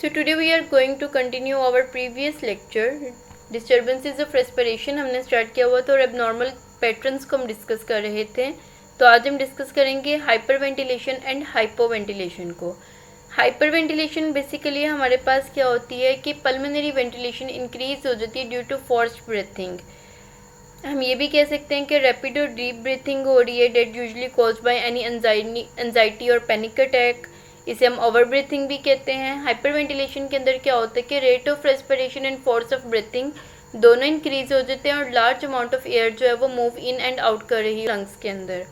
So today we are going to continue our previous lecture, disturbances of respiration हमने start किया हुआ था और abnormal patterns को हम डिस्कस कर रहे थे। तो आज हम डिस्कस करेंगे हाइपरवेंटिलेशन एंड हाइपोवेंटिलेशन को। हाइपरवेंटिलेशन बेसिकली हमारे पास क्या होती है कि पल्मोनरी वेंटिलेशन इंक्रीज हो जाती है ड्यू टू फोर्स्ड ब्रीथिंग। हम ये भी कह सकते हैं कि रैपिड और डीप ब्रीथिंग हो रही है that usually caused by any anxiety और पैनिक अटैक। इसे हम ओवर ब्रीथिंग भी कहते हैं। हाइपरवेंटिलेशन के अंदर क्या होता है कि rate of respiration and force of breathing दोनों इंक्रीज हो जाते हैं और लार्ज अमाउंट ऑफ एयर जो है वो मूव इन एंड आउट कर रही है लंग्स के अंदर।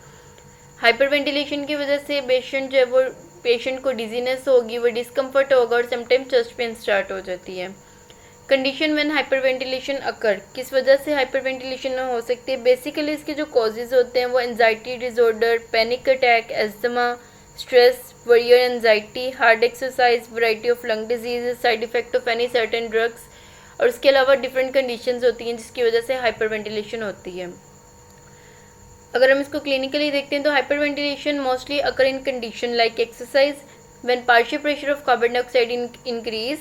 हाइपरवेंटिलेशन की वजह से पेशेंट जो है वो पेशेंट को डिजीनेस होगी, वो डिस्कम्फर्ट होगा और समटाइम चेस्ट पेन स्टार्ट हो जाती है। कंडीशन व्हेन हाइपरवेंटिलेशन अकर, किस वजह से हाइपरवेंटिलेशन हो सकती है? बेसिकली इसके जो कॉजेज होते हैं वो anxiety disorder, panic attack, asthma, stress, worrier anxiety, hard exercise, variety of lung disease, side effect of any certain drugs और उसके अलावा डिफरेंट कंडीशंस होती हैं जिसकी वजह से हाइपरवेंटिलेशन होती है। अगर हम इसको क्लिनिकली देखते हैं तो hyperventilation mostly occur in condition like exercise when partial pressure of carbon dioxide increase,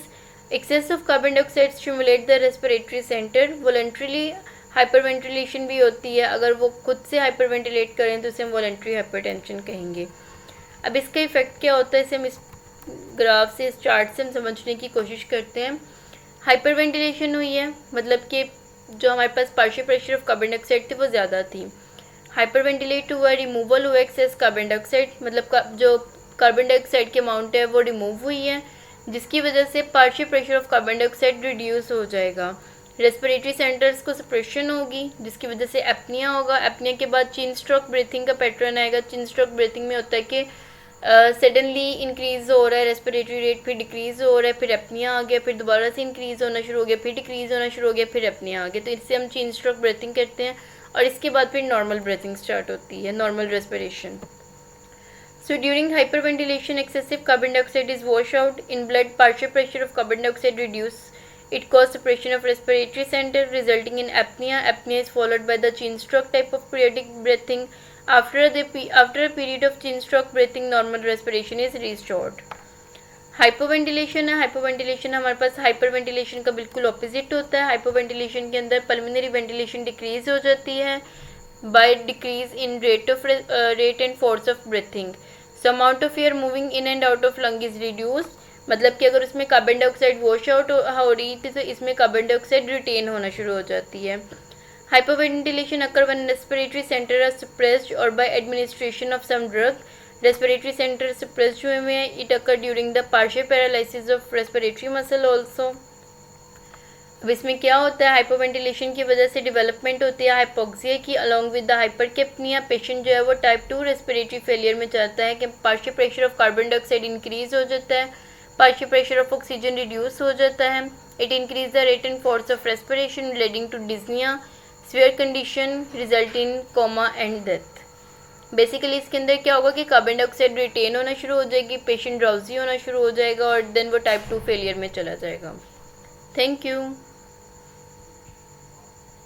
excess of carbon dioxide stimulate the respiratory centre. Voluntarily hyperventilation भी होती है, अगर वो खुद से हाइपरवेंटिलेट करें तो इसे हम वॉलंटरी हाइपरटेंशन कहेंगे। अब इसका इफेक्ट क्या होता है इसे हम इस ग्राफ से, इस चार्ट से हम समझने की कोशिश करते हैं। हाइपरवेंटिलेशन हुई है मतलब कि जो हमारे पास partial pressure of carbon dioxide थी वो ज़्यादा थी। हाइपरवेंटिलेट हुआ, रिमूवल हुआ एक्सेस कार्बन डाइऑक्साइड, मतलब जो कार्बन डाइऑक्साइड की अमाउंट है वो रिमूव हुई है जिसकी वजह से partial pressure of carbon dioxide reduce हो जाएगा। रेस्पिरेटरी सेंटर्स को सप्रेशन होगी जिसकी वजह से एपनिया होगा। एपनिया के बाद चिन स्ट्रोक ब्रीथिंग का पैटर्न आएगा। चिन स्ट्रोक ब्रीथिंग में होता है कि सडनली इंक्रीज हो रहा है रेस्पिरेटरी रेट, फिर डिक्रीज हो रहा है, फिर एपनिया आ गया, फिर दोबारा से इंक्रीज होना शुरू हो गया, फिर डिक्रीज होना शुरू हो गया, फिर एपनिया आ गया। तो इससे हम चिन स्ट्रोक ब्रीथिंग करते हैं और इसके बाद फिर नॉर्मल ब्रीथिंग स्टार्ट होती है, normal respiration. So during hyperventilation, excessive carbon dioxide is washed out in blood. Partial pressure of carbon dioxide reduce. It causes suppression of respiratory center, resulting in apnea. Apnea is followed by the chin stroke type of periodic breathing. After a period of chin stroke breathing, normal respiration is restored. Hypoventilation है। Hypoventilation हमारे पास hyperventilation का बिल्कुल opposite होता है। Hypoventilation के अंदर pulmonary ventilation decrease हो जाती है by decrease in rate and force of breathing. So amount of air moving in and out of lung is reduced, मतलब कि अगर उसमें कार्बन डाइऑक्साइड वॉश आउट हो रही थी तो इसमें कार्बन डाइऑक्साइड रिटेन होना शुरू हो जाती है। Hypoventilation occur when respiratory center are suppressed और by administration of some drug. Respiratory center suppressed हुए हैं। It occur during the partial paralysis of respiratory muscle also. अब इसमें क्या होता है, हाइपोवेंटिलेशन की वजह से डेवलपमेंट होती है हाइपोक्सिया की अलॉन्ग विद द हाइपरकेप्निया। पेशेंट जो है वो टाइप 2 रेस्पिरेटरी फेलियर में जाता है कि partial pressure of carbon dioxide increase हो जाता है, partial pressure of oxygen reduce हो जाता है। It increase the rate and force of respiration leading to dyspnoea, severe condition result in coma and death. Basically इसके अंदर क्या होगा कि कार्बन डाइऑक्साइड रिटेन होना शुरू हो जाएगी, पेशेंट ड्राउजी होना शुरू हो जाएगा और देन वो टाइप 2 फेलियर में चला जाएगा। Thank you.